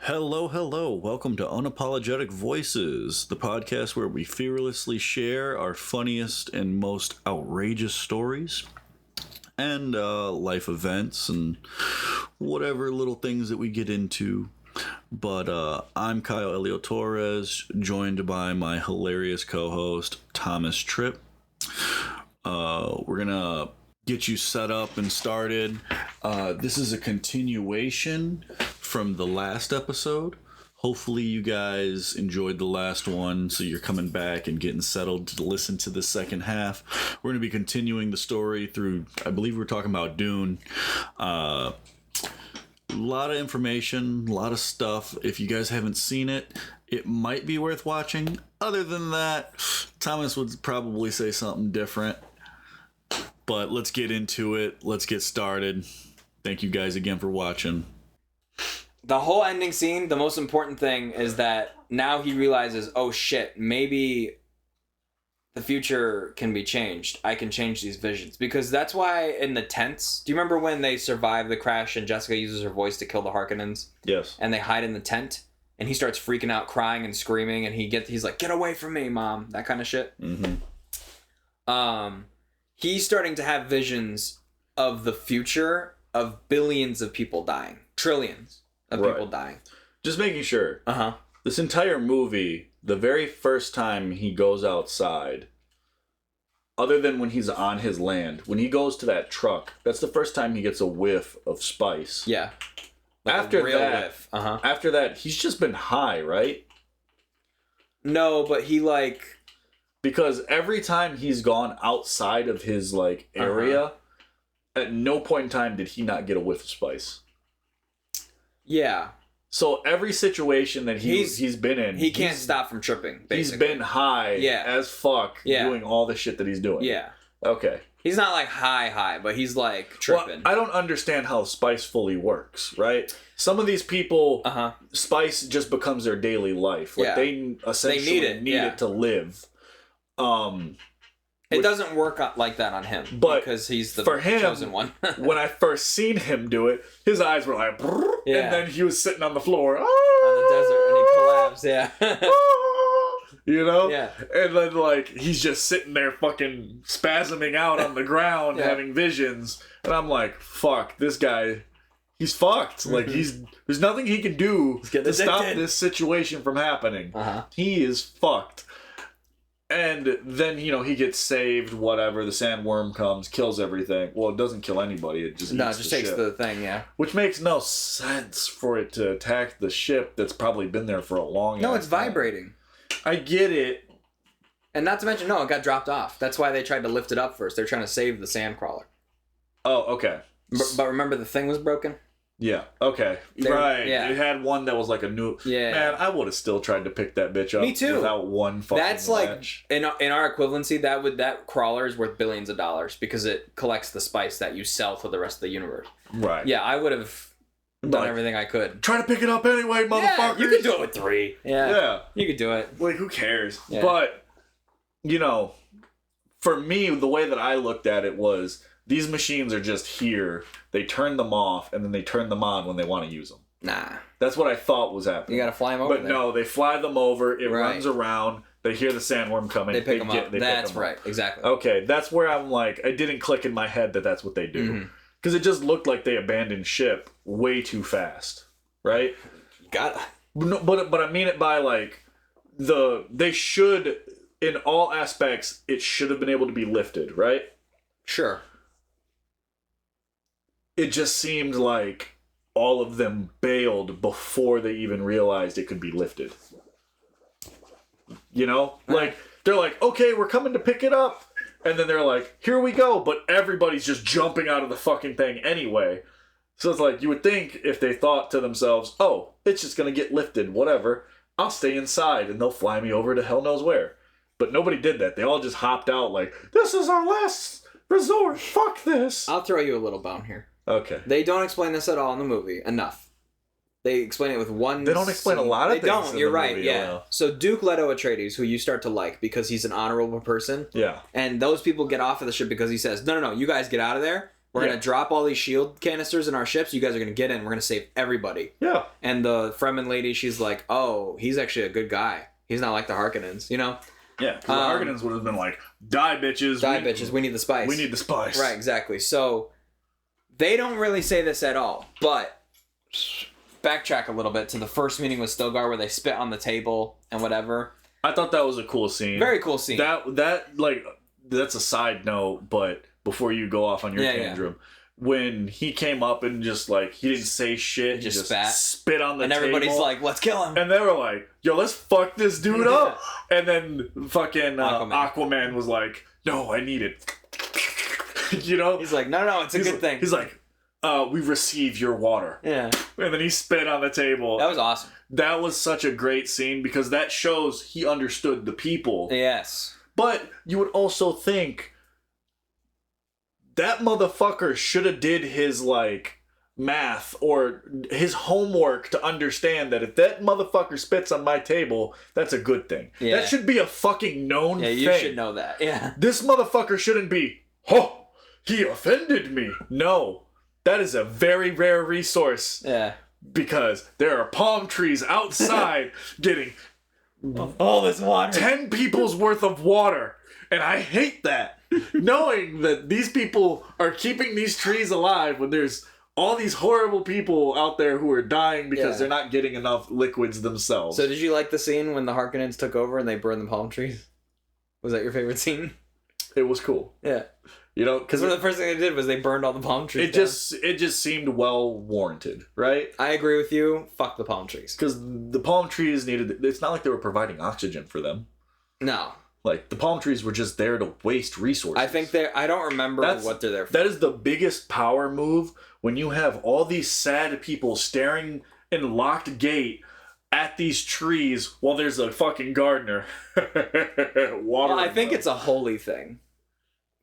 Hello, hello. Welcome to Unapologetic Voices, the podcast where we fearlessly share our funniest and most outrageous stories and life events and whatever little things that we get into. But I'm Kyle-Elio Torres, joined by my hilarious co-host, Thomas Tripp. We're going to get you set up and started. This is a continuation from the last episode. Hopefully you guys enjoyed the last one, so you're coming back and getting settled to listen to the second half. We're going to be continuing the story through, I believe we're talking about Dune. A lot of information, a lot of stuff. If you guys haven't seen it, it might be worth watching. Other than that, Thomas would probably say something different. But let's get into it. Let's get started. Thank you guys again for watching. The whole ending scene, the most important thing is that now he realizes, oh shit, maybe the future can be changed. I can change these visions. Because that's why in the tents, do you remember when they survive the crash and Jessica uses her voice to kill the Harkonnens? Yes. And they hide in the tent and he starts freaking out, crying and screaming, and he's like, get away from me, Mom. That kind of shit. Mm-hmm. He's starting to have visions of the future of billions of people dying. Trillions of people dying. Just making sure. Uh-huh. This entire movie, the very first time he goes outside, other than when he's on his land, when he goes to that truck, that's the first time he gets a whiff of spice. Yeah. Like after that, he's just been high, right? No, but he because every time he's gone outside of his area, at no point in time did he not get a whiff of spice. Yeah. So every situation that he's been in, he can't stop from tripping, basically. He's been high as fuck doing all the shit that he's doing. Yeah. Okay. He's not high, but he's tripping. Well, I don't understand how spice fully works, right? Some of these people, spice just becomes their daily life. They essentially need it to live. It doesn't work like that on him, because he's the chosen one. When I first seen him do it, his eyes were like, and then he was sitting on the floor on the desert, and he collapsed. You know? Yeah. And then he's just sitting there fucking spasming out on the ground, having visions, and I'm like, fuck, this guy, he's fucked. There's nothing he can do to stop this situation from happening. He is fucked. And then, he gets saved, whatever. The sandworm comes, kills everything. Well, it doesn't kill anybody. It just takes the thing, yeah. Which makes no sense for it to attack the ship that's probably been there for a long time. No, it's vibrating. I get it. And not to mention, it got dropped off. That's why they tried to lift it up first. They're trying to save the sandcrawler. Oh, okay. But remember the thing was broken? Yeah, okay. Right. Yeah. It had one that was like a new... Yeah. Man, I would have still tried to pick that bitch up. Me too. Without one fucking That's latch. in our equivalency, that crawler is worth billions of dollars because it collects the spice that you sell to the rest of the universe. Right. Yeah, I would have done everything I could. Try to pick it up anyway, motherfuckers! Yeah, you could do it with 3. Yeah. You could do it. Who cares? Yeah. But, for me, the way that I looked at it was... These machines are just here. They turn them off, and then they turn them on when they want to use them. Nah. That's what I thought was happening. You gotta fly them over But no, they fly them over. It Right. runs around. They hear the sandworm coming. They pick them up. That's pick them right. up. Exactly. Okay, that's where I'm it didn't click in my head that that's what they do. Because it just looked like they abandoned ship way too fast. Right? No, but I mean it by they should, in all aspects, it should have been able to be lifted, right? Sure. It just seemed like all of them bailed before they even realized it could be lifted. They're like, okay, we're coming to pick it up. And then they're like, here we go. But everybody's just jumping out of the fucking thing anyway. So it's you would think if they thought to themselves, oh, it's just going to get lifted, whatever. I'll stay inside and they'll fly me over to hell knows where. But nobody did that. They all just hopped out this is our last resort. Fuck this. I'll throw you a little bone here. Okay. They don't explain this at all in the movie. Enough. They explain it with one... They don't explain a lot of things. They don't. You're right. Movie, yeah. So Duke Leto Atreides, who you start to like because he's an honorable person. Yeah. And those people get off of the ship because he says, no, you guys get out of there. We're going to drop all these shield canisters in our ships. You guys are going to get in. We're going to save everybody. Yeah. And the Fremen lady, she's like, oh, he's actually a good guy. He's not like the Harkonnens, you know? Yeah, the Harkonnens would have been like, die, bitches. Bitches. We need the spice. We need the spice. Right, exactly. So, they don't really say this at all. But, backtrack a little bit to the first meeting with Stilgar where they spit on the table and whatever. I thought that was a cool scene. Very cool scene. That's a side note, but before you go off on your tantrum, when he came up and just like, he didn't say shit, he just spit on the table. And everybody's like, let's kill him. And they were like, yo, let's fuck this dude up. And then fucking Aquaman was like, no, I need it. You know? He's like, no, it's a good thing. He's like, we receive your water. Yeah. And then he spit on the table. That was awesome. That was such a great scene because that shows he understood the people. Yes. But you would also think that motherfucker should have did his like math or his homework to understand that if that motherfucker spits on my table, that's a good thing. Yeah. That should be a fucking known thing. Yeah, you should know that. Yeah. This motherfucker shouldn't be, oh, he offended me. No. That is a very rare resource. Yeah. Because there are palm trees outside getting all this water. 10 people's worth of water. And I hate that. Knowing that these people are keeping these trees alive when there's all these horrible people out there who are dying because they're not getting enough liquids themselves. So did you like the scene when the Harkonnens took over and they burned the palm trees? Was that your favorite scene? It was cool. Yeah. You know, because one of the first things they did was they burned all the palm trees. It just seemed well warranted, right? I agree with you. Fuck the palm trees. Because the palm trees needed. It's not like they were providing oxygen for them. No. Like the palm trees were just there to waste resources. I think I don't remember what they're there for. That is the biggest power move when you have all these sad people staring in locked gate at these trees while there's a fucking gardener. Well, I think it's a holy thing.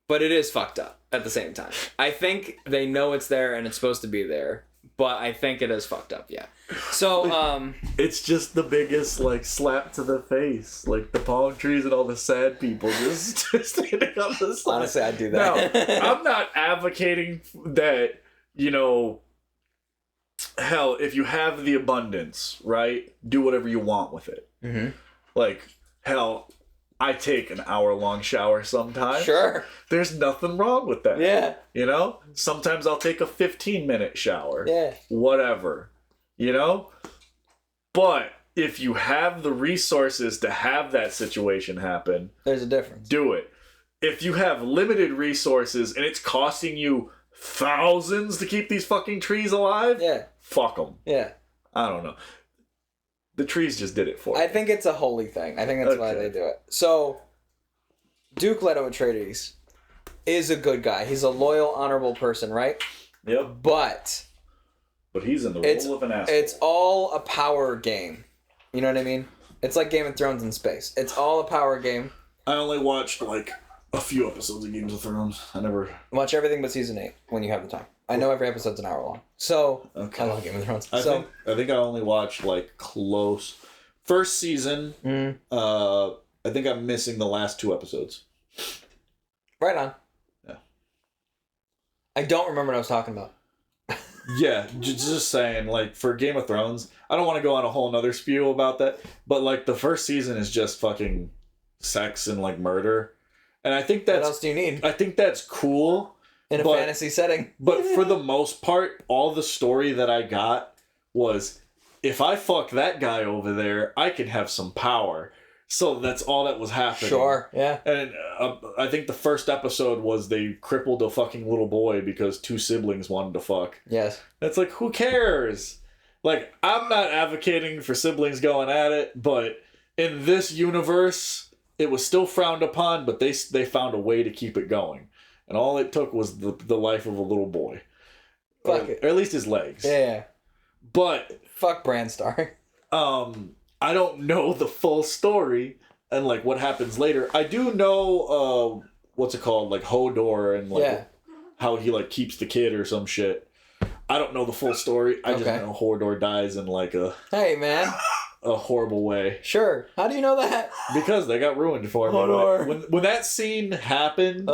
But it is fucked up at the same time. I think they know it's there and it's supposed to be there. But I think it is fucked up, yeah. So, it's just the biggest, like, slap to the face. Like, the palm trees and all the sad people just standing on the side. Honestly, I'd do that. Now, I'm not advocating that, you know, hell, if you have the abundance, right, do whatever you want with it. Mm-hmm. Like, hell, I take an hour-long shower sometimes. Sure. There's nothing wrong with that. Yeah. You know? Sometimes I'll take a 15-minute shower. Yeah. Whatever. You know? But if you have the resources to have that situation happen... There's a difference. Do it. If you have limited resources and it's costing you thousands to keep these fucking trees alive... Yeah. Fuck them. Yeah. I don't know. The trees just did it for me. I think it's a holy thing. I think that's why they do it. So, Duke Leto Atreides is a good guy. He's a loyal, honorable person, right? Yep. But he's in the role of an asshole. It's all a power game. You know what I mean? It's like Game of Thrones in space. It's all a power game. I only watched, like, a few episodes of Games of Thrones. I never... Watch everything but season 8 when you have the time. I know every episode's an hour long. So, I love Game of Thrones. I think I only watched, like, close... First season, I think I'm missing the last 2 episodes. Right on. Yeah. I don't remember what I was talking about. Yeah, just saying, like, for Game of Thrones, I don't want to go on a whole nother spew about that, but, like, the first season is just fucking sex and, like, murder. And I think that's... What else do you need? I think that's cool... In a fantasy setting. But for the most part, all the story that I got was, if I fuck that guy over there, I can have some power. So that's all that was happening. Sure, yeah. And I think the first episode was they crippled a fucking little boy because 2 siblings wanted to fuck. Yes. That's like, who cares? Like, I'm not advocating for siblings going at it, but in this universe, it was still frowned upon, but they found a way to keep it going. And all it took was the life of a little boy. Fuck it. Or at least his legs. Yeah. But... Fuck Brandstar. I don't know the full story and, like, what happens later. I do know, what's it called? Like, Hodor and, like, how he, like, keeps the kid or some shit. I don't know the full story. I just know Hodor dies in, like, a... Hey, man. A horrible way. Sure. How do you know that? Because they got ruined for me. Hodor. When that scene happened...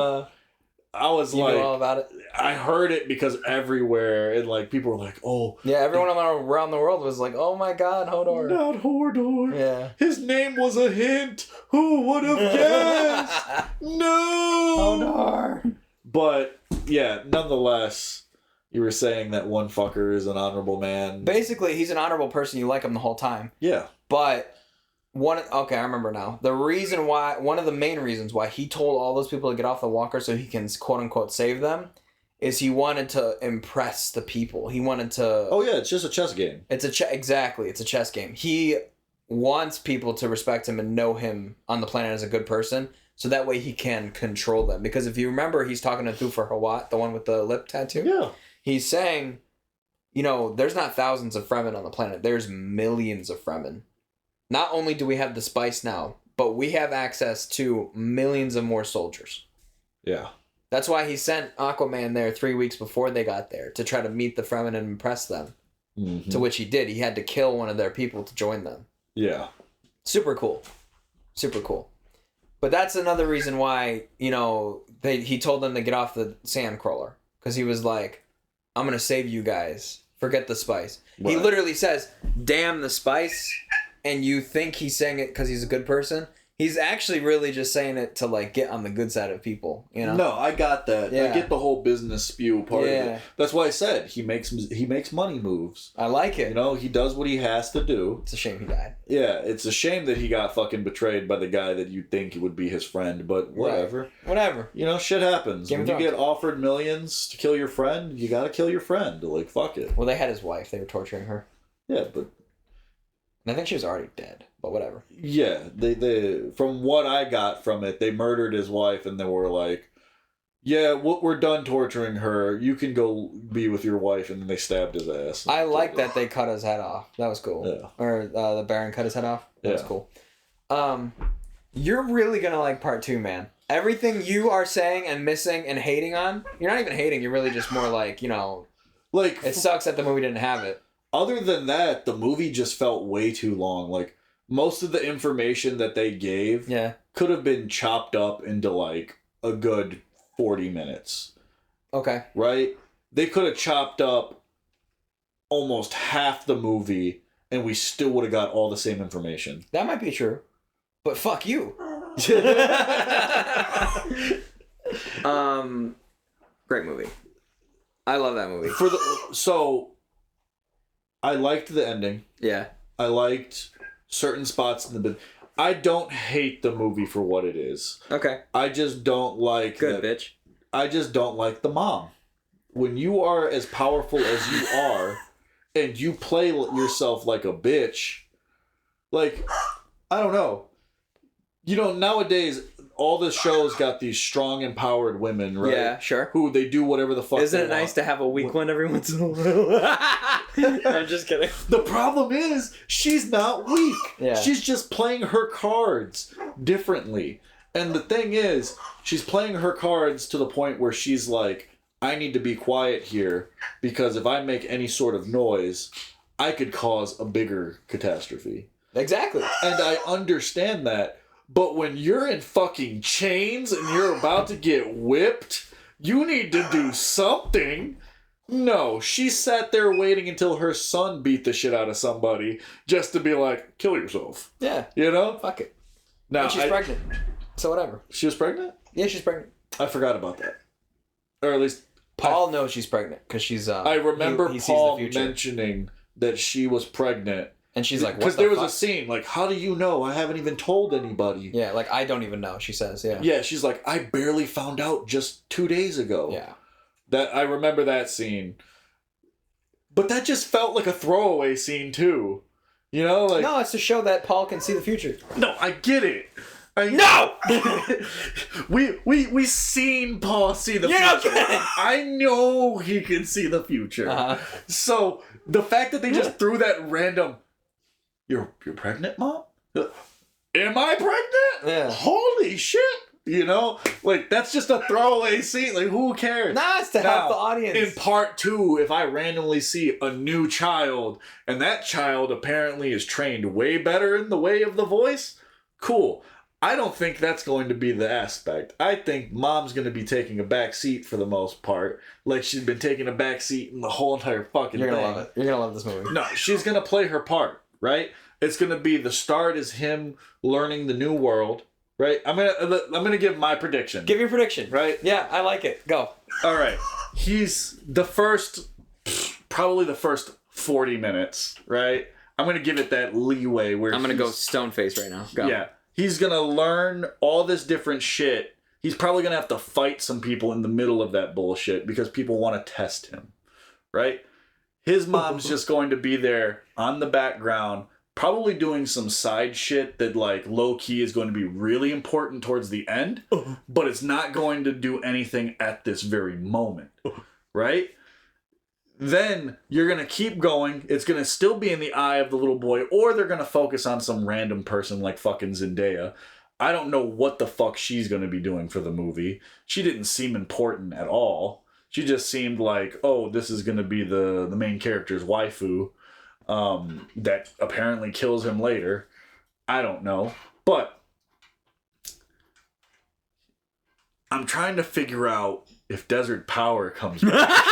I was You know all about it? I heard it because everywhere, and like people were like, "Oh, yeah." Everyone around the world was like, "Oh my God, Hodor!" Not Hodor. Yeah, his name was a hint. Who would have guessed? No, Hodor. But yeah, nonetheless, you were saying that one fucker is an honorable man. Basically, he's an honorable person. You like him the whole time. Yeah, but. I remember now. One of the main reasons why he told all those people to get off the walker so he can quote unquote save them, is he wanted to impress the people. He wanted to. Oh yeah, it's just a chess game. Exactly. It's a chess game. He wants people to respect him and know him on the planet as a good person, so that way he can control them. Because if you remember, he's talking to Thufir Hawat, the one with the lip tattoo. Yeah. He's saying, there's not thousands of Fremen on the planet. There's millions of Fremen. Not only do we have the spice now, but we have access to millions of more soldiers. Yeah. That's why he sent Aquaman there 3 weeks before they got there, to try to meet the Fremen and impress them. Mm-hmm. To which he did. He had to kill one of their people to join them. Yeah. Super cool. Super cool. But that's another reason why, he told them to get off the sandcrawler. Because he was like, I'm going to save you guys. Forget the spice. Right. He literally says, damn the spice. And you think he's saying it because he's a good person. He's actually really just saying it to like get on the good side of people, No, I got that. Yeah. I get the whole business spew part of it. That's why I said he makes money moves. I like it. He does what he has to do. It's a shame he died. Yeah, it's a shame that he got fucking betrayed by the guy that you'd think would be his friend, but whatever. Right. Whatever. Shit happens. When you get offered millions to kill your friend, you gotta kill your friend. Like, fuck it. Well, they had his wife. They were torturing her. Yeah, but... And I think she was already dead, but whatever. Yeah, they from what I got from it, they murdered his wife and they were like, yeah, we're done torturing her. You can go be with your wife, and then they stabbed his ass. I like that they cut his head off. That was cool. Yeah. Or the Baron cut his head off. That was cool. You're really going to like part 2, man. Everything you are saying and missing and hating on, you're not even hating, you're really just more like, like it sucks that the movie didn't have it. Other than that, the movie just felt way too long. Like, most of the information that they gave could have been chopped up into, like, a good 40 minutes. Okay. Right? They could have chopped up almost half the movie, and we still would have got all the same information. That might be true. But fuck you. Great movie. I love that movie. I liked the ending. Yeah. I liked certain spots in the... I don't hate the movie for what it is. Okay. I just don't like... Good, bitch. I just don't like the mom. When you are as powerful as you are, and you play yourself like a bitch, like, I don't know. Nowadays... all the shows got these strong, empowered women, right? Yeah, sure. Who they do whatever the fuck. Isn't it nice to have a weak one every once in a while? I'm just kidding. The problem is, she's not weak. Yeah. She's just playing her cards differently. And the thing is, she's playing her cards to the point where she's like, I need to be quiet here, because if I make any sort of noise, I could cause a bigger catastrophe. Exactly. And I understand that. But when you're in fucking chains and you're about to get whipped, you need to do something. No, she sat there waiting until her son beat the shit out of somebody just to be like, kill yourself. Yeah. Fuck it. Now, and she's pregnant. So whatever. She was pregnant? Yeah, she's pregnant. I forgot about that. Or at least... Paul knows she's pregnant because she's... I remember Paul mentioning that she was pregnant. And she's like, what the fuck? Because there was a scene, like, how do you know? I haven't even told anybody. Yeah, like, I don't even know, she says, yeah. Yeah, she's like, I barely found out just 2 days ago. Yeah. I remember that scene. But that just felt like a throwaway scene, too. Like... No, it's to show that Paul can see the future. No, I get it. No! we seen Paul see the future. Not kidding. I know he can see the future. Uh-huh. So, the fact that they just threw that random... You're pregnant, Mom? Am I pregnant? Yeah. Holy shit! Like, that's just a throwaway scene. Like, who cares? Nah, it's to help the audience. In part 2, if I randomly see a new child, and that child apparently is trained way better in the way of the voice, cool. I don't think that's going to be the aspect. I think mom's going to be taking a back seat for the most part. Like she's been taking a back seat in the whole entire fucking You're thing. gonna love it. You're gonna love this movie. No, she's going to play her part, right? It's going to be the start is him learning the new world, right? I'm gonna give my prediction. Give your prediction. Right? Yeah, I like it. Go. All right. He's probably the first 40 minutes, right? I'm going to give it that leeway where I'm gonna go stone face right now. Go. Yeah. He's going to learn all this different shit. He's probably going to have to fight some people in the middle of that bullshit because people want to test him, right? His mom's just going to be there on the background, probably doing some side shit that, like, low-key is going to be really important towards the end, but it's not going to do anything at this very moment, right? Then you're going to keep going. It's going to still be in the eye of the little boy, or they're going to focus on some random person like fucking Zendaya. I don't know what the fuck she's going to be doing for the movie. She didn't seem important at all. She just seemed like, oh, this is going to be the main character's waifu that apparently kills him later. I don't know. But I'm trying to figure out if Desert Power comes back.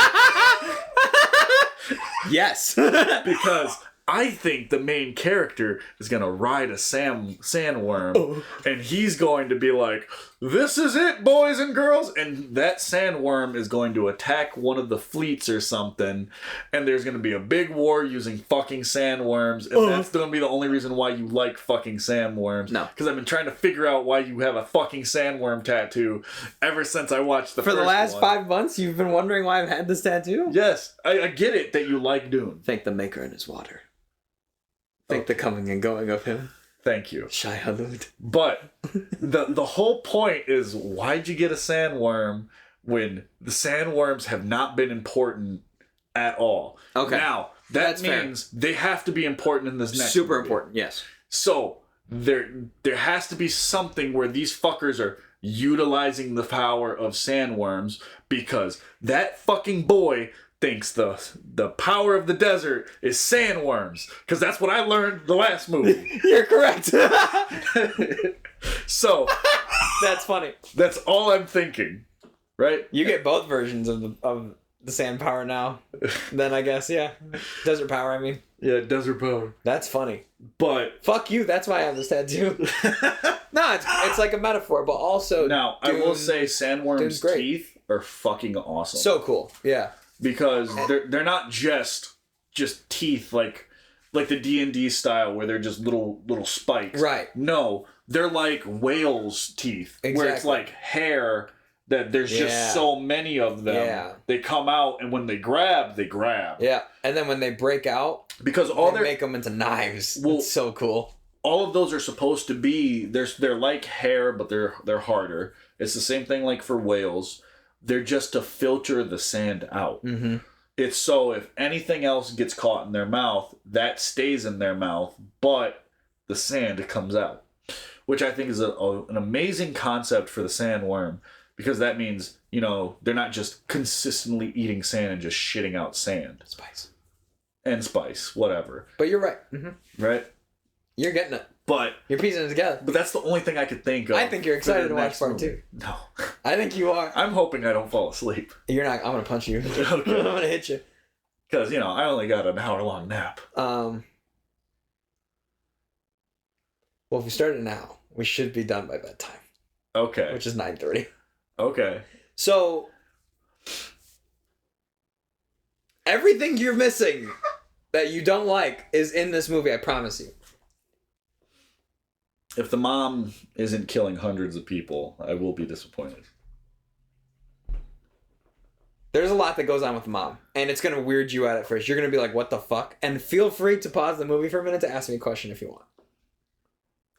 Yes. Because I think the main character is going to ride a sandworm, and he's going to be like, this is it, boys and girls, and that sandworm is going to attack one of the fleets or something, and there's going to be a big war using fucking sandworms, and that's going to be the only reason why you like fucking sandworms. No. Because I've been trying to figure out why you have a fucking sandworm tattoo ever since I watched the first For the last one. 5 months, you've been wondering why I've had this tattoo? Yes, I get it that you like Dune. Thank the maker and his water. Thank the coming and going of him. Thank you. Shai Halud. But the whole point is, why'd you get a sandworm when the sandworms have not been important at all? Okay. Now, that means they have to be important in this next Super movie. important, yes. So, there has to be something where these fuckers are utilizing the power of sandworms, because that fucking boy thinks the power of the desert is sandworms, because that's what I learned the last movie. You're correct. So That's funny. that's all I'm thinking, right? You get both versions of the sand power now. Then I guess, yeah. Desert power, I mean. Yeah, desert power. That's funny. But Fuck you, that's why I have this tattoo. No, it's like a metaphor, but also now I will say Dune's sandworms' great. teeth are fucking awesome. So cool. Yeah. Because they're not just teeth like the D&D style where they're just little spikes. Right. No, they're like whales' teeth, where it's Exactly. like hair that there's just so many of them. Yeah. They come out, and when they grab, they grab. Yeah. And then when they break out, Because all they their make them into knives. Well, It's so cool. all of those are supposed to be they're like hair, but they're harder. It's the same thing like for whales. They're just to filter the sand out. Mm-hmm. It's so if anything else gets caught in their mouth, that stays in their mouth, but the sand comes out. Which I think is an amazing concept for the sandworm, because that means, they're not just consistently eating sand and just shitting out sand. Spice. And spice, whatever. But you're right. Mm-hmm. Right? You're getting it. But You're piecing it together. that's the only thing I could think of. I think you're excited to watch next part movie. 2. No. I think you are. I'm hoping I don't fall asleep. You're not. I'm gonna punch you. Okay. I'm gonna hit you. Because, I only got an hour-long nap. Well, if we started now, we should be done by bedtime, Okay. which is 9:30. Okay. So everything you're missing that you don't like is in this movie. I promise you. If the mom isn't killing hundreds of people, I will be disappointed. There's a lot that goes on with the mom, and it's gonna weird you out at first. You're gonna be like, "What the fuck?" And feel free to pause the movie for a minute to ask me a question if you want.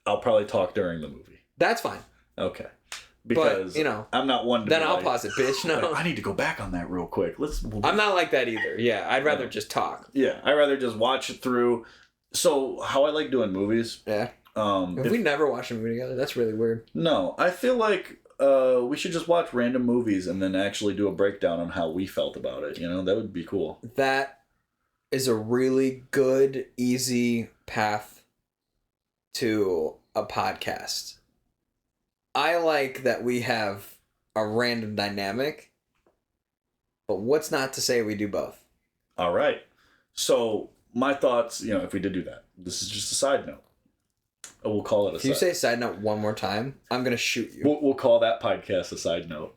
I'll probably talk during the movie. That's fine. Okay. Because, But, I'm not one to Then be I'll like, pause it, bitch. No, I need to go back on that real quick. I'm not like that either. Yeah, I'd rather just talk. Yeah, I'd rather just watch it through. So, how I like doing movies... Yeah. If we never watched a movie together, that's really weird. No, I feel like we should just watch random movies and then actually do a breakdown on how we felt about it. That would be cool. That is a really good, easy path to a podcast. I like that we have a random dynamic, but what's not to say we do both? All right. So my thoughts, if we did do that, this is just a side note. We'll call it a If you say side note one more time, I'm going to shoot you. We'll call that podcast a side note.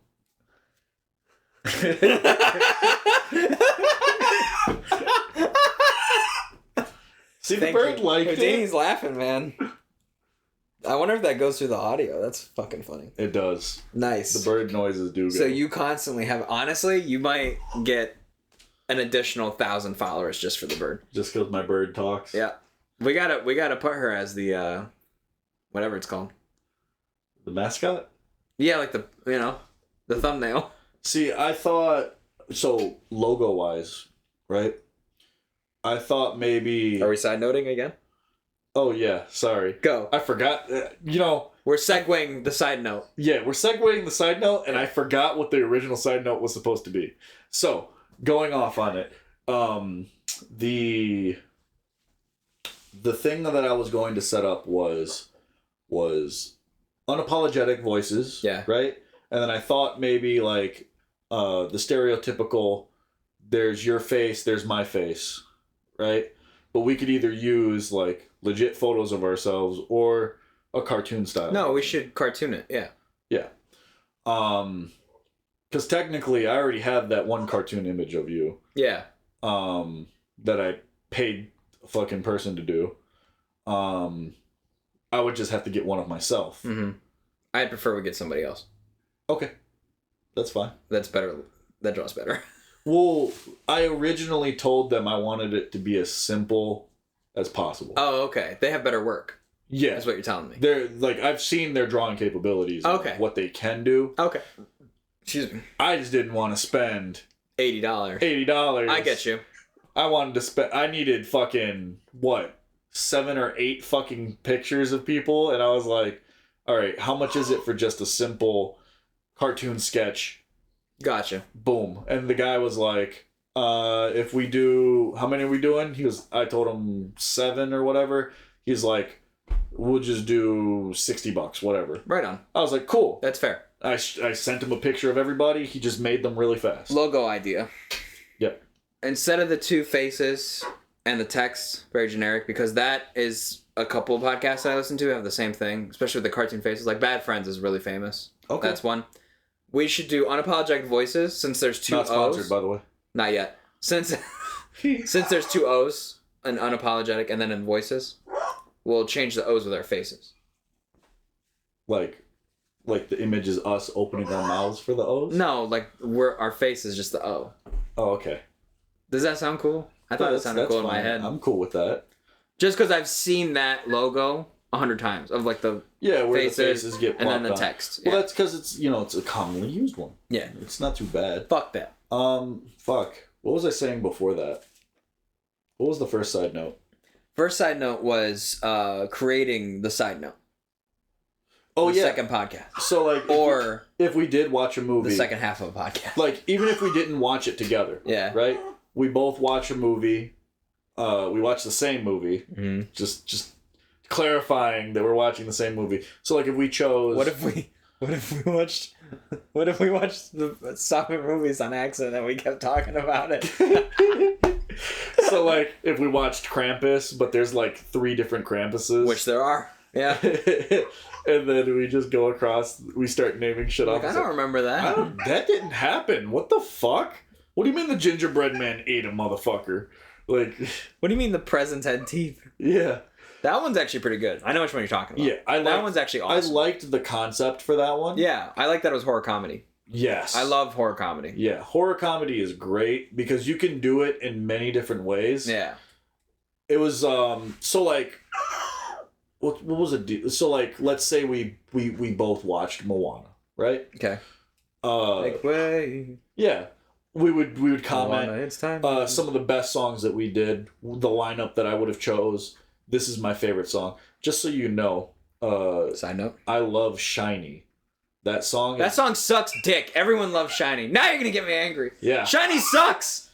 See, the bird liked it. Danny's laughing, man. I wonder if that goes through the audio. That's fucking funny. It does. Nice. The bird noises do go. So you constantly have... Honestly, you might get an additional 1,000 followers just for the bird. Just because my bird talks? Yeah. We gotta put her as the... whatever it's called. The mascot? Yeah, like the thumbnail. See, I thought... So, logo-wise, right? I thought maybe... Are we side noting again? Oh, yeah. Sorry. Go. I forgot. We're segueing the side note. Yeah, we're segueing the side note, and I forgot what the original side note was supposed to be. So, going off on it, the thing that I was going to set up was Unapologetic Voices. Yeah. Right? And then I thought maybe, like, the stereotypical, there's your face, there's my face. Right? But we could either use, like, legit photos of ourselves or a cartoon style. No, we should cartoon it. Yeah. Yeah. Because technically I already have that one cartoon image of you. Yeah. That I paid a fucking person to do. I would just have to get one of myself. Mm-hmm. I'd prefer we get somebody else. Okay. That's fine. That's better. That draws better. Well, I originally told them I wanted it to be as simple as possible. Oh, okay. They have better work. Yeah. That's what you're telling me. They're like, I've seen their drawing capabilities. Okay. What they can do. Okay. Excuse me. I just didn't want to spend $80. $80. I get you. I needed fucking, 7 or 8 fucking pictures of people. And I was like, all right, how much is it for just a simple cartoon sketch? Gotcha. Boom. And the guy was like, if we do, how many are we doing? I told him 7 or whatever. He's like, we'll just do $60, whatever. Right on. I was like, cool. That's fair. I sent him a picture of everybody. He just made them really fast. Logo idea. Yep. Instead of the 2 faces and the text, very generic, because that is a couple of podcasts I listen to have the same thing, especially with the cartoon faces. Like Bad Friends is really famous. Okay. That's one. We should do Unapologetic Voices, since there's 2 O's. Not sponsored, by the way. Not yet. Since there's 2 O's, an Unapologetic and then in Voices, we'll change the O's with our faces. Like the image is us opening our mouths for the O's? No, like our face is just the O. Oh, okay. Does that sound cool? I thought it sounded cool in my head. I'm cool with that. Just because I've seen that logo 100 times of like the where the faces get and then the on. text. Well, Yeah. that's because it's a commonly used one. Yeah. It's not too bad. Fuck that. Fuck. What was I saying before that? What was the first side note? First side note was creating the side note. Oh, the yeah. second podcast. So, like... Or... If we did watch a movie... The second half of a podcast. Like, even if we didn't watch it together. Yeah. Right? We both watch a movie. We watch the same movie. Mm-hmm. Just clarifying that we're watching the same movie. So, like, if we chose... What if we watched the soccer movies on accident and we kept talking about it? So, like, if we watched Krampus, but there's, like, 3 different Krampuses. Which there are. Yeah. And then we just go across, we start naming shit off. I don't remember that. That didn't happen. What the fuck? What do you mean the gingerbread man ate a motherfucker? Like... What do you mean the presents had teeth? Yeah. That one's actually pretty good. I know which one you're talking about. Yeah, that one's actually awesome. I liked the concept for that one. Yeah, I like that it was horror comedy. Yes. I love horror comedy. Yeah, horror comedy is great because you can do it in many different ways. Yeah. It was, so like... What was it? So, like, let's say we both watched Moana, right? Okay. Make way. Yeah. We would comment Moana, it's time. some of the best songs that we did, the lineup that I would have chose. This is my favorite song. Just so you know, Side note. I love Shiny. That song sucks dick. Everyone loves Shiny. Now you're gonna get me angry. Yeah. Shiny sucks.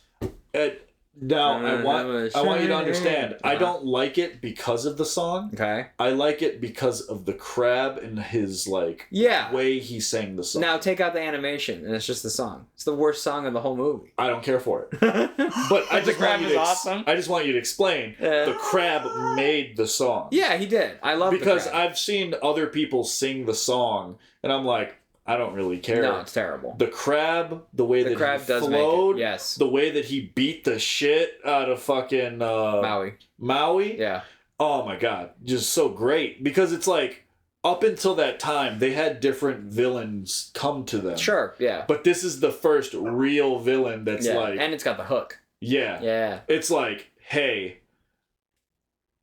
Now, I want you to understand, I don't like it because of the song. Okay. I like it because of the crab and his, like, way he sang the song. Now, take out the animation, and it's just the song. It's the worst song of the whole movie. I don't care for it. But I just want you to awesome. I just want you to explain, the crab made the song. Yeah, he did. I love because the crab. I've seen other people sing the song, and I'm like, I don't really care. No, it's terrible. The crab, the way that he flowed, yes. The way that he beat the shit out of fucking Maui. Yeah. Oh my god, just so great. Because it's like, up until that time, they had different villains come to them. Sure, yeah. But this is the first real villain that's like... And it's got the hook. Yeah. Yeah. It's like, hey,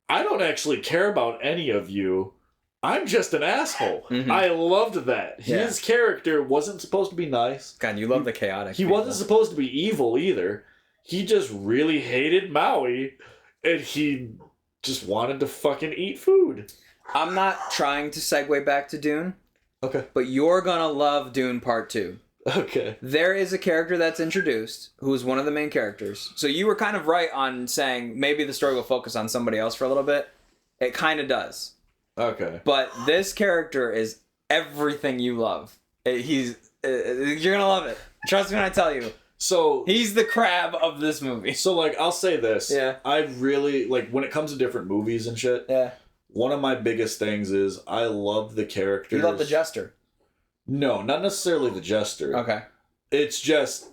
I don't actually care about any of you. I'm just an asshole. Mm-hmm. I loved that. Yeah. His character wasn't supposed to be nice. God, you love the chaotic. He wasn't supposed to be evil either. He just really hated Maui, and he just wanted to fucking eat food. I'm not trying to segue back to Dune. Okay. But you're gonna love Dune Part 2. Okay. There is a character that's introduced who is one of the main characters. So you were kind of right on saying maybe the story will focus on somebody else for a little bit. It kind of does. Okay. But this character is everything you love. You're gonna love it. Trust me when I tell you. So he's the crab of this movie. So like, I'll say this. Yeah. I really like when it comes to different movies and shit. Yeah. One of my biggest things is I love the characters. You love the Jester. No, not necessarily the Jester. Okay. It's just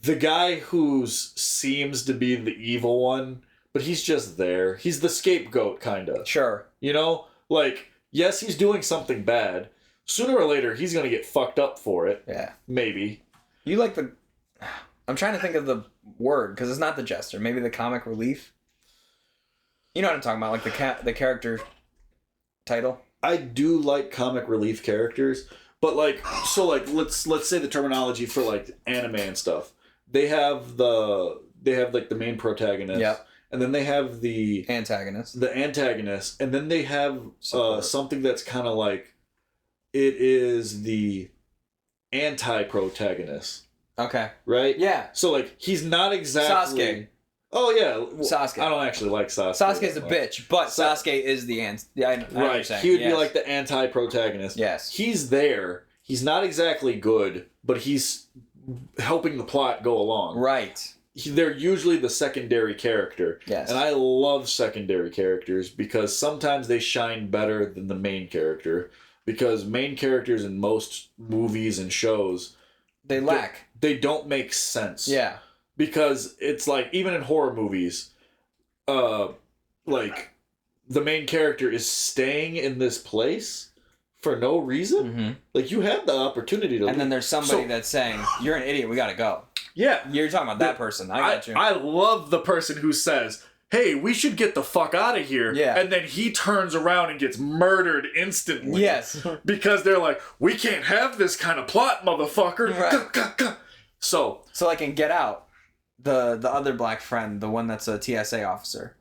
the guy who seems to be the evil one, but he's just there. He's the scapegoat, kind of. Sure. You know? Like, yes, he's doing something bad. Sooner or later, he's going to get fucked up for it. Yeah. Maybe. You like the... I'm trying to think of the word, because it's not the Jester. Maybe the comic relief? You know what I'm talking about, like the character title? I do like comic relief characters, but like, so like, let's say the terminology for like anime and stuff. They have like the main protagonist. Yep. And then they have the antagonist, and then they have something that's kind of like, it is the anti-protagonist. Okay. Right? Yeah. So like, he's not exactly... Sasuke. Oh yeah. Sasuke. I don't actually like Sasuke. Sasuke's a bitch, but Sasuke is the right. He would be like the anti-protagonist. Yes. He's there. He's not exactly good, but he's helping the plot go along. Right. They're usually the secondary character. Yes. And I love secondary characters because sometimes they shine better than the main character. Because main characters in most movies and shows... They lack. They don't make sense. Yeah. Because it's like, even in horror movies, like, the main character is staying in this place for no reason. Mm-hmm. Like, you have the opportunity to leave. And then there's somebody that's saying, you're an idiot, we gotta go. Yeah. You're talking about that person. I got you. I love the person who says, hey, we should get the fuck out of here. Yeah. And then he turns around and gets murdered instantly. Yes. Because they're like, we can't have this kind of plot, motherfucker. Right. So like in Get Out, the other black friend, the one that's a TSA officer,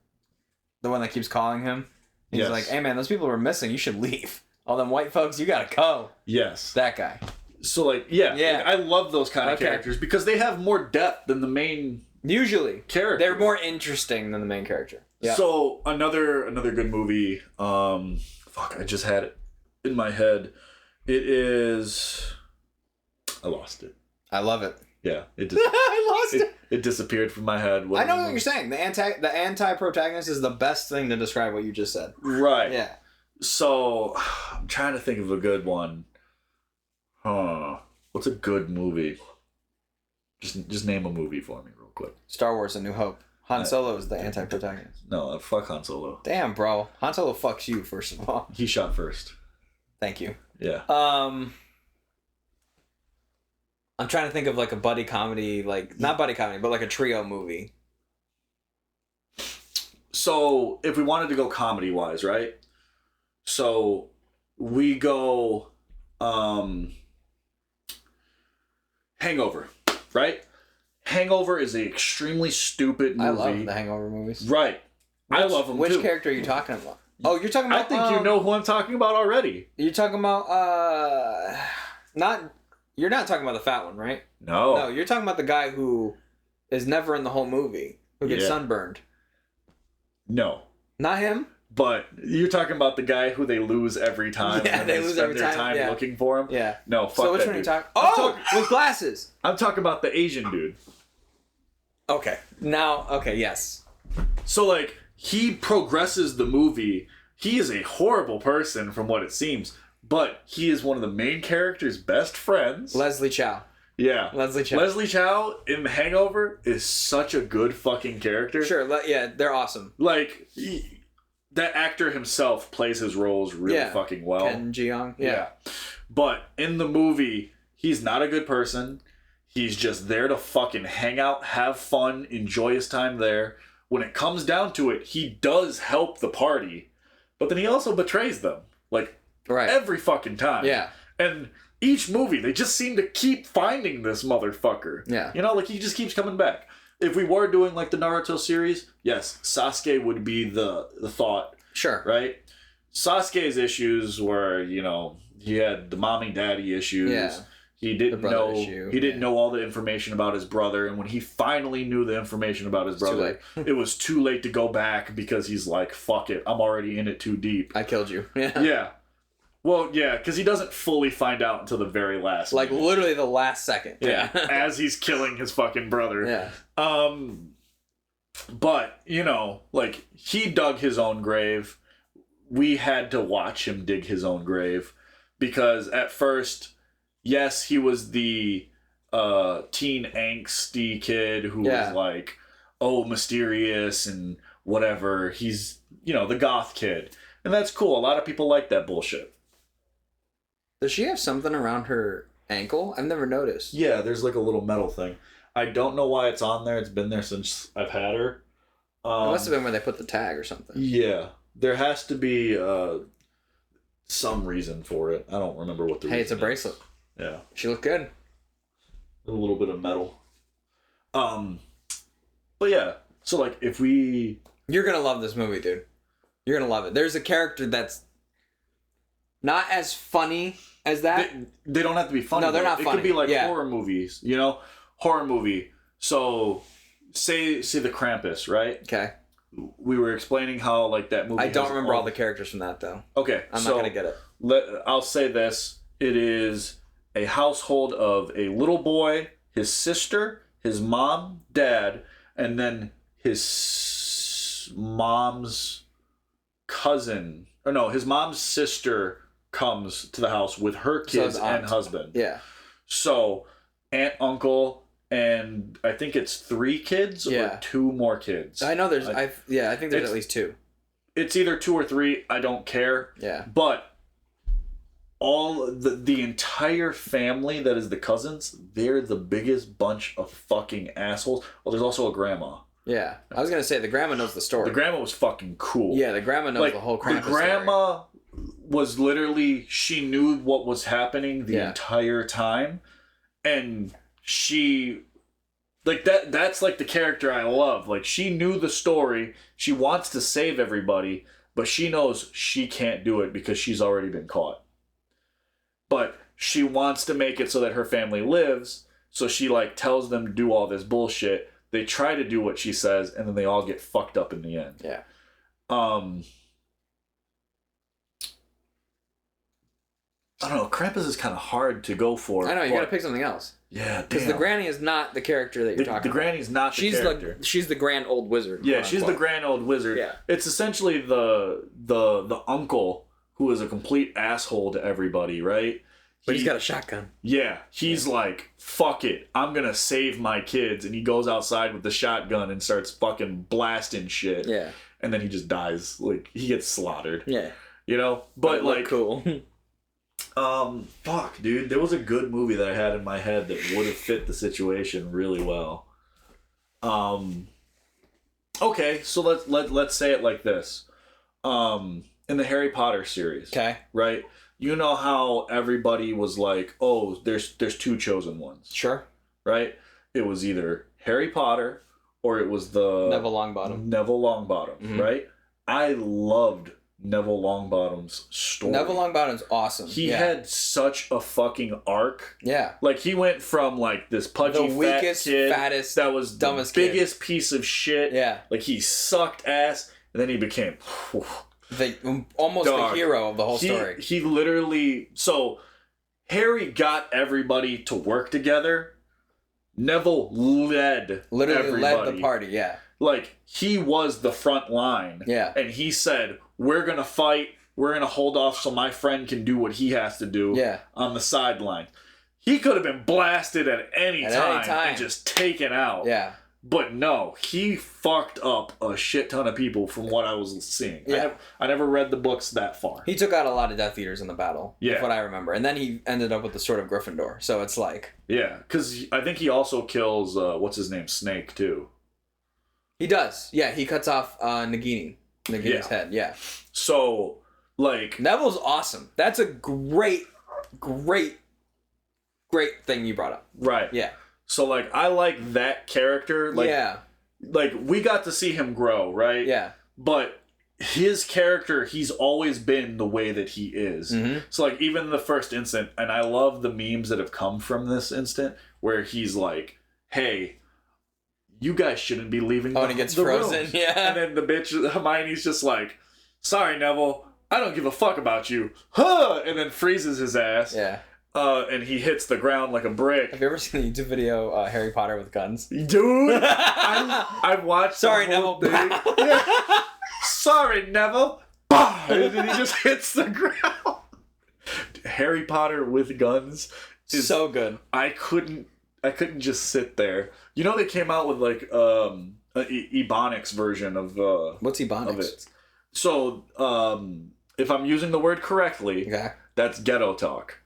the one that keeps calling him, he's like, hey man, those people were missing, you should leave. All them white folks, you gotta go. Yes. That guy. So like, yeah. Like, I love those kind of characters because they have more depth than the main usually character. They're more interesting than the main character. Yeah. So another good movie, I just had it in my head. It is, I lost it. I love it. Yeah, it just I lost it. It disappeared from my head. I know what you're saying. The anti-protagonist is the best thing to describe what you just said. Right. Yeah. So I'm trying to think of a good one. What's a good movie? Just name a movie for me real quick. Star Wars: A New Hope. Han Solo is the anti-protagonist. No, fuck Han Solo. Damn, bro. Han Solo fucks you, first of all. He shot first. Thank you. Yeah. I'm trying to think of like a buddy comedy, like not buddy comedy, but like a trio movie. So if we wanted to go comedy wise, right? So we go Hangover, right? Hangover is an extremely stupid movie. I love the Hangover movies. Right. I love them too. Which character are you talking about? Oh, you're talking about... I think you know who I'm talking about already. You're talking about... You're not talking about the fat one, right? No. No, you're talking about the guy who is never in the whole movie. who gets sunburned. No. Not him? But you're talking about the guy who they lose every time. Yeah, and they lose spend every their time. Yeah. looking for him. Yeah. No, fuck So which that one are you dude. talking? Oh, with glasses. I'm talking about the Asian dude. Okay. Now, okay, yes. So, like, he progresses the movie. He is a horrible person from what it seems, but he is one of the main character's best friends. Leslie Chow. Yeah. Leslie Chow. Leslie Chow in Hangover is such a good fucking character. Sure, yeah, they're awesome. Like, that actor himself plays his roles really fucking well. Ken Jeong. Yeah. But in the movie, he's not a good person. He's just there to fucking hang out, have fun, enjoy his time there. When it comes down to it, he does help the party, but then he also betrays them. Like, every fucking time. Yeah. And each movie, they just seem to keep finding this motherfucker. Yeah. You know, like, he just keeps coming back. If we were doing, like, the Naruto series, yes, Sasuke would be the thought. Sure. Right? Sasuke's issues were, you know, he had the mommy-daddy issues. Yeah. He didn't know all the information about his brother, and when he finally knew the information about his brother, it was too late to go back because he's like, fuck it, I'm already in it too deep. I killed you. Yeah. Yeah. Well, yeah, because he doesn't fully find out until the very last Like, minute. literally the last second. Yeah. As he's killing his fucking brother. Yeah. But, you know, like, he dug his own grave. We had to watch him dig his own grave. Because at first, yes, he was the teen angsty kid who was like, oh, mysterious and whatever. He's, you know, the goth kid. And that's cool. A lot of people like that bullshit. Does she have something around her ankle? I've never noticed. Yeah, there's like a little metal thing. I don't know why it's on there. It's been there since I've had her. It must have been where they put the tag or something. Yeah. There has to be some reason for it. I don't remember what the reason Hey, it's a bracelet. Is. Yeah. She looked good. A little bit of metal. But yeah. So, like, if we... You're going to love this movie, dude. You're going to love it. There's a character that's not as funny as that. They don't have to be funny. No, they're not funny. It could be like horror movies, you know? Horror movie. So, say the Krampus, right? Okay. We were explaining how, like, that movie... I don't remember all the characters from that, though. Okay. I'm not going to get it. I'll say this. It is a household of a little boy, his sister, his mom, dad, and then his mom's cousin. Or no, his mom's sister comes to the house with her kids and husband. Yeah. So, aunt, uncle, and I think it's 3 kids or 2 more kids. I know there's... I think there's at least 2. It's either 2 or 3. I don't care. Yeah. But all the entire family that is the cousins, they're the biggest bunch of fucking assholes. Well, there's also a grandma. Yeah. I was going to say, the grandma knows the story. The grandma was fucking cool. Yeah, the grandma knows the whole Krampus story. The grandma story. Was literally, she knew what was happening the entire time. And she... Like, that's like the character I love. Like, she knew the story. She wants to save everybody, but she knows she can't do it because she's already been caught. But she wants to make it so that her family lives, so she, like, tells them to do all this bullshit. They try to do what she says, and then they all get fucked up in the end. Yeah. I don't know. Krampus is kind of hard to go for. I know, you gotta pick something else. Yeah, because the granny is not the character that you're talking about. The granny's not the character. She's the grand old wizard. Yeah, she's the grand old wizard. Yeah. It's essentially the uncle who is a complete asshole to everybody, right? But he's got a shotgun. Yeah, he's like, fuck it, I'm gonna save my kids, and he goes outside with the shotgun and starts fucking blasting shit. Yeah. And then he just dies. Like, he gets slaughtered. Yeah. You know? But like, cool. Fuck, dude. There was a good movie that I had in my head that would have fit the situation really well. Okay, so let's say it like this. In the Harry Potter series. Okay. Right? You know how everybody was like, oh, there's 2 chosen ones. Sure. Right? It was either Harry Potter or it was the Neville Longbottom. Neville Longbottom, right? I loved Neville Longbottom's story. Neville Longbottom's awesome. He had such a fucking arc. Yeah. Like, he went from, like, this pudgy, weakest, kid fattest, that was dumbest the biggest piece of shit. Yeah. Like, he sucked ass, and then he became... almost the hero of the whole story. He literally... So, Harry got everybody to work together. Neville led the party, yeah. Like, he was the front line. Yeah. And he said, we're going to fight. We're going to hold off so my friend can do what he has to do on the sideline. He could have been blasted at any time and just taken out. Yeah. But no, he fucked up a shit ton of people from what I was seeing. Yeah. I never read the books that far. He took out a lot of Death Eaters in the battle. Yeah. That's what I remember. And then he ended up with the Sword of Gryffindor. So it's like... Yeah, because I think he also kills, what's his name, Snake, too. He does. Yeah, he cuts off Nagini's head. Yeah. So, like... Neville's awesome. That's a great thing you brought up. Right. Yeah. So, like, I like that character. Like, like, we got to see him grow, right? Yeah. But his character, he's always been the way that he is. Mm-hmm. So, like, even the first instant, and I love the memes that have come from this instant, where he's like, hey... You guys shouldn't be leaving the room. And he gets frozen, room. yeah. And then the bitch, Hermione's just like, sorry, Neville, I don't give a fuck about you. Huh! And then freezes his ass. Yeah. And he hits the ground like a brick. Have you ever seen the YouTube video, Harry Potter with guns? Dude! I've watched Sorry, Neville. Yeah. Sorry, Neville. And then he just hits the ground. Harry Potter with guns is so good. I couldn't just sit there. You know, they came out with like an Ebonics version of what's Ebonics? Of it. So if I'm using the word correctly, that's ghetto talk.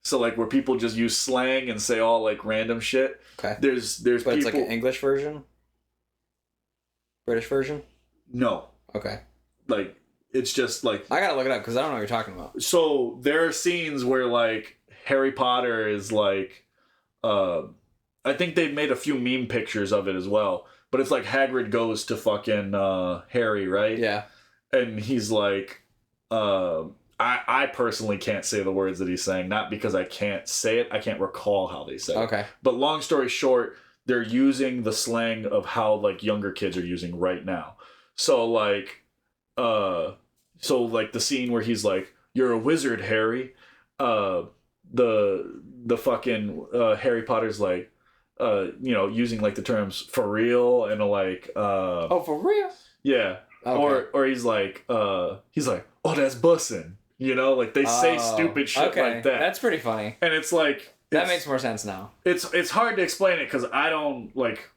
So like where people just use slang and say all like random shit. Okay. There's but people... it's like an English version? British version? No. Okay. Like it's just like I gotta look it up because I don't know what you're talking about. So there are scenes where like Harry Potter is like I think they've made a few meme pictures of it as well. But it's like Hagrid goes to fucking Harry, right? Yeah. And he's like, I personally can't say the words that he's saying. Not because I can't say it. I can't recall how they say it. Okay. But long story short, they're using the slang of how like younger kids are using right now. So like the scene where he's like, you're a wizard, Harry. The fucking Harry Potter's like, using like the terms for real and like oh, for real? Yeah. Okay. Or he's like oh, that's bussin'. You know, like they say stupid shit like that. That's pretty funny. And it's like that makes more sense now. It's hard to explain it because I don't like.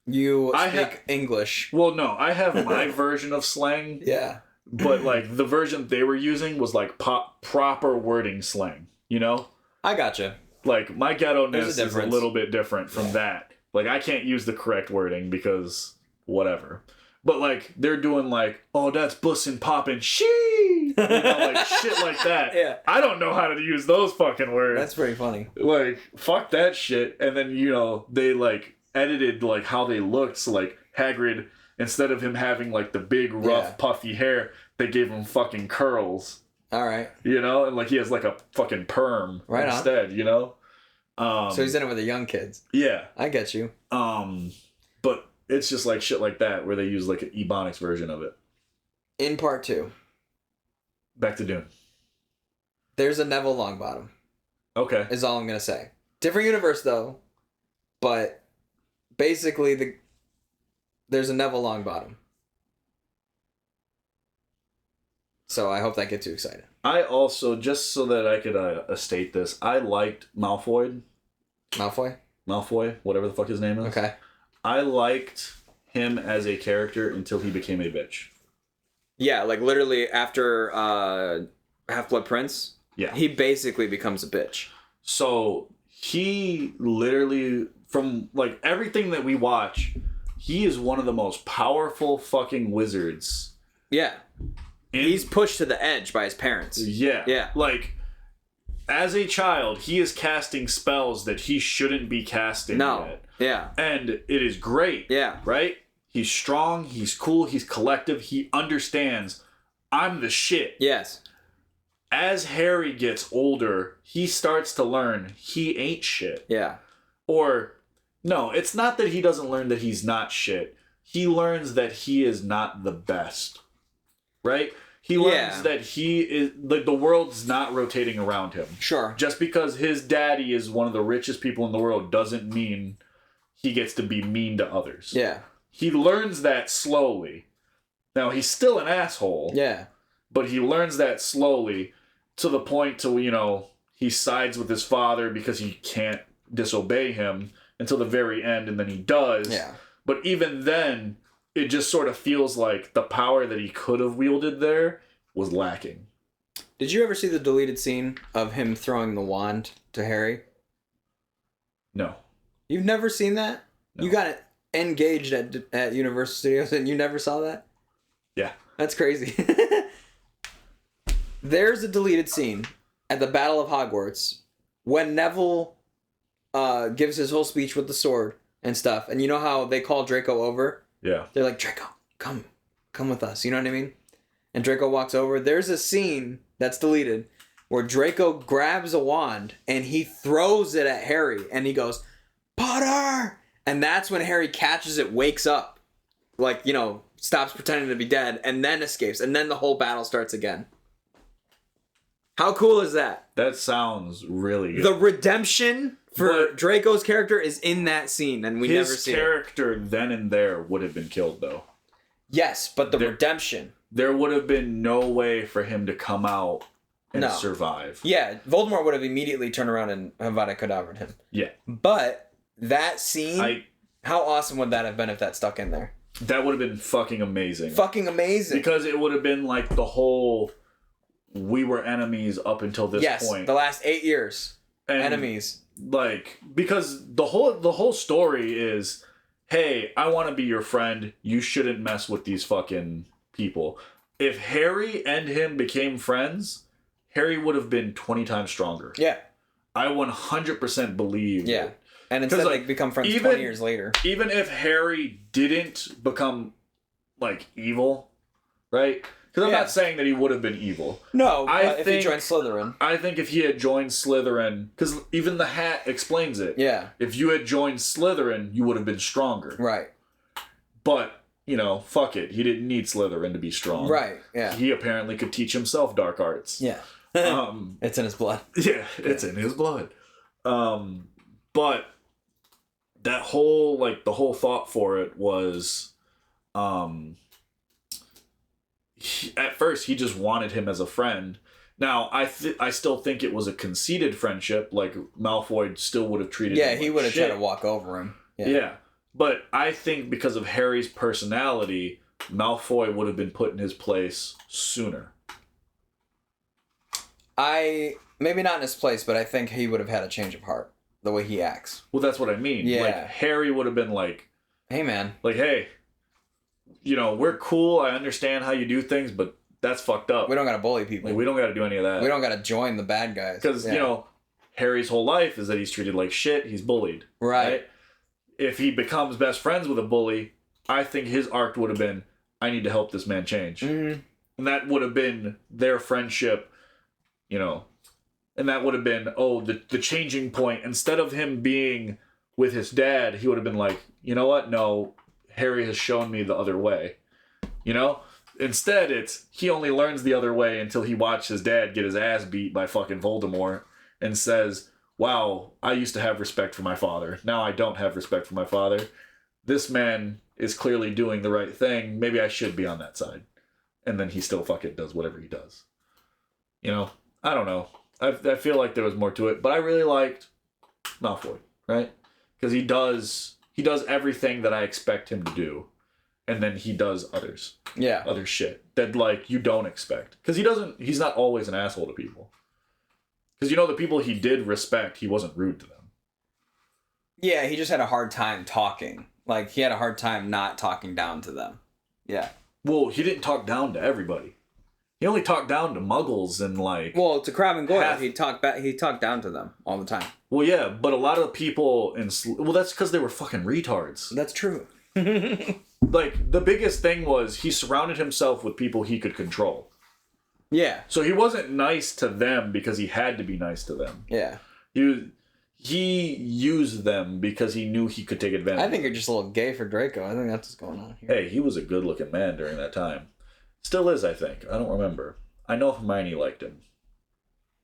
You speak English. Well, no, I have my version of slang. Yeah. But like the version they were using was like proper wording slang. You know. I gotcha. Like my ghetto-ness is a little bit different from that. Like I can't use the correct wording because whatever. But like they're doing like, oh, that's bussin' poppin' she, like shit like that. Yeah. I don't know how to use those fucking words. That's pretty funny. Like fuck that shit. And then they like edited like how they looked. So like Hagrid, instead of him having like the big rough puffy hair, they gave him fucking curls. All right. And like he has like a fucking perm instead. So he's in it with the young kids. Yeah. I get you. But it's just like shit like that where they use like an Ebonics version of it. In part 2. Back to Dune. There's a Neville Longbottom. Okay. Is all I'm going to say. Different universe though. But basically there's a Neville Longbottom. So I hope that gets you excited. I also, just so that I could state this, I liked Malfoy. Malfoy, whatever the fuck his name is. Okay. I liked him as a character until he became a bitch. Yeah, like literally after Half-Blood Prince, he basically becomes a bitch. So he literally, from like everything that we watch, he is one of the most powerful fucking wizards. Yeah. He's pushed to the edge by his parents. Yeah. Yeah. Like, as a child, he is casting spells that he shouldn't be casting yet. Yeah. And it is great. Yeah. Right? He's strong, he's cool, he's collective, he understands I'm the shit. Yes. As Harry gets older, he starts to learn he ain't shit. Yeah. Or, no, it's not that he doesn't learn that he's not shit. He learns that he is not the best. Right? He learns that he is, like, the world's not rotating around him. Sure. Just because his daddy is one of the richest people in the world doesn't mean he gets to be mean to others. Yeah. He learns that slowly. Now, he's still an asshole. Yeah. But he learns that slowly to the point to, you know, he sides with his father because he can't disobey him until the very end, and then he does. Yeah. But even then, it just sort of feels like the power that he could have wielded there was lacking. Did you ever see the deleted scene of him throwing the wand to Harry? No. You've never seen that? No. You got engaged at Universal Studios and you never saw that? Yeah. That's crazy. There's a deleted scene at the Battle of Hogwarts when Neville gives his whole speech with the sword and stuff. And you know how they call Draco over? Yeah. They're like, Draco, come with us. You know what I mean? And Draco walks over. There's a scene that's deleted where Draco grabs a wand and he throws it at Harry and he goes, Potter! And that's when Harry catches it, wakes up, like, you know, stops pretending to be dead, and then escapes. And then the whole battle starts again. How cool is that? That sounds really good. The redemption for Draco's character is in that scene, and we never see it. His character then and there would have been killed, though. Yes, but the redemption. There would have been no way for him to come out and survive. Yeah, Voldemort would have immediately turned around and Avada Kedavra'd him. Yeah. But that scene, how awesome would that have been if that stuck in there? That would have been fucking amazing. Fucking amazing. Because it would have been like the whole, we were enemies up until this point. Yes, the last 8 years. And enemies. Like, because the whole story is, hey, I want to be your friend. You shouldn't mess with these fucking people. If Harry and him became friends, Harry would have been 20 times stronger. Yeah. I 100% believe. Yeah. And instead they become friends 20 years later. Even if Harry didn't become, like, evil, right? Because I'm not saying that he would have been evil. No, if he joined Slytherin. I think if he had joined Slytherin, because even the hat explains it. Yeah. If you had joined Slytherin, you would have been stronger. Right. But, you know, fuck it. He didn't need Slytherin to be strong. Right, yeah. He apparently could teach himself dark arts. Yeah. It's in his blood. Yeah, it's in his blood. But that whole, like, the whole thought for it was, at first he just wanted him as a friend. Now, I still think it was a conceited friendship. Like, Malfoy still would have treated him like he would have shit. tried to walk over him. Yeah. But I think because of Harry's personality, Malfoy would have been put in his place sooner. Maybe not in his place, but I think he would have had a change of heart. The way he acts. Well, that's what I mean. Yeah. Like, Harry would have been like, hey, man. Like, hey, you know, we're cool. I understand how you do things, but that's fucked up. We don't got to bully people. Like, we don't got to do any of that. We don't got to join the bad guys. Because, you know, Harry's whole life is that he's treated like shit. He's bullied. Right. If he becomes best friends with a bully, I think his arc would have been, I need to help this man change. Mm-hmm. And that would have been their friendship, you know. And that would have been, the changing point. Instead of him being with his dad, he would have been like, you know what? No, Harry has shown me the other way. You know? Instead, it's, he only learns the other way until he watched his dad get his ass beat by fucking Voldemort and says, wow, I used to have respect for my father. Now I don't have respect for my father. This man is clearly doing the right thing. Maybe I should be on that side. And then he still fucking does whatever he does. You know? I don't know. I feel like there was more to it, but I really liked Malfoy, right? Because he does everything that I expect him to do, and then he does other shit that, like, you don't expect. Because he's not always an asshole to people. Because, you know, the people he did respect, he wasn't rude to them. Yeah, he just had a hard time talking. Like, he had a hard time not talking down to them. Yeah. Well, he didn't talk down to everybody. He only talked down to Muggles and, like... Well, to Crabbe and Goyle, he talked down to them all the time. Well, yeah, but a lot of people well, that's because they were fucking retards. That's true. Like, the biggest thing was he surrounded himself with people he could control. Yeah. So he wasn't nice to them because he had to be nice to them. Yeah. He used them because he knew he could take advantage. I think you're just a little gay for Draco. I think that's what's going on here. Hey, he was a good-looking man during that time. Still is, I think. I don't remember. I know Hermione liked him.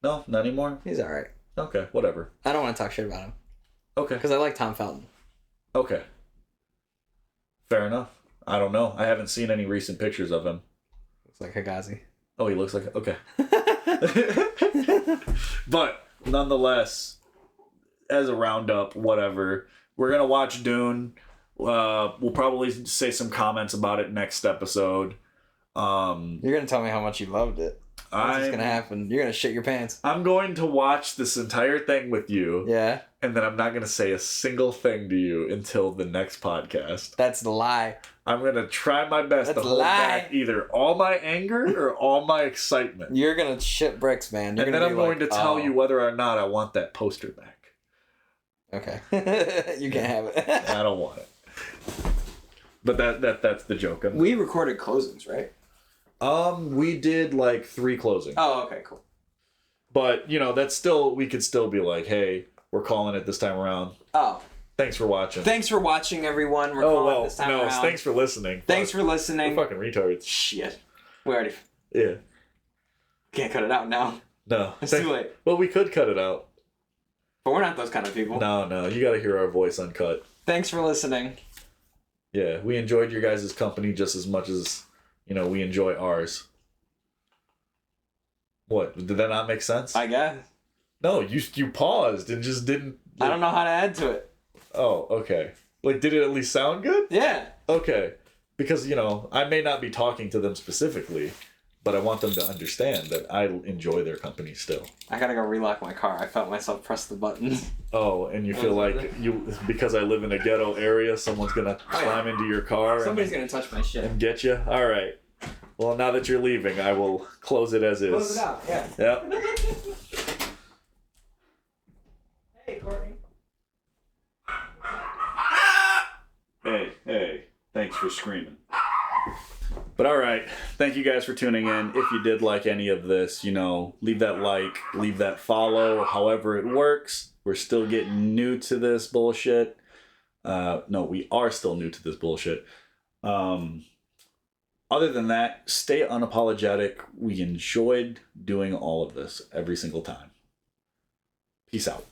No, not anymore? He's all right. Okay, whatever. I don't want to talk shit about him. Okay. Because I like Tom Felton. Okay. Fair enough. I don't know. I haven't seen any recent pictures of him. Looks like Higazi. Oh, he looks like... Okay. But, nonetheless, as a roundup, whatever, we're going to watch Dune. We'll probably say some comments about it next episode. You're going to tell me how much you loved it. What's going to happen? You're going to shit your pants. I'm going to watch this entire thing with you. Yeah. And then I'm not going to say a single thing to you until the next podcast. That's the lie. I'm going to try my best to hold back either all my anger or all my excitement. You're going to shit bricks, man. And then I'm going to tell you whether or not I want that poster back. Okay. You can't have it. I don't want it. But that's the joke. We recorded closings, right? We did like 3 closings. Oh, okay, cool. But, that's still, we could still be like, hey, we're calling it this time around. Oh. Thanks for watching. Thanks for watching, everyone. We're calling it this time around. Thanks for listening. Thanks for listening. We're fucking retards. Shit. We already... Yeah. Can't cut it out now. No. It's too late. Well, we could cut it out. But we're not those kind of people. No. You gotta hear our voice uncut. Thanks for listening. Yeah, we enjoyed your guys' company just as much as, we enjoy ours. What? Did that not make sense? I guess. No, you paused and just didn't... I don't know how to add to it. Oh, okay. Like, did it at least sound good? Yeah. Okay. Because, I may not be talking to them specifically, but I want them to understand that I enjoy their company still. I gotta go relock my car. I felt myself press the buttons. Oh, and you feel like because I live in a ghetto area, someone's gonna climb into your car. Somebody's gonna touch my shit. And get you? All right. Well, now that you're leaving, I will close it as is. Close it out, yeah. Yep. Hey, Courtney. Hey. Thanks for screaming. But all right, thank you guys for tuning in. If you did like any of this, leave that like, leave that follow, however it works. We're still getting new to this bullshit. No, we are still new to this bullshit. Other than that, stay unapologetic. We enjoyed doing all of this every single time. Peace out.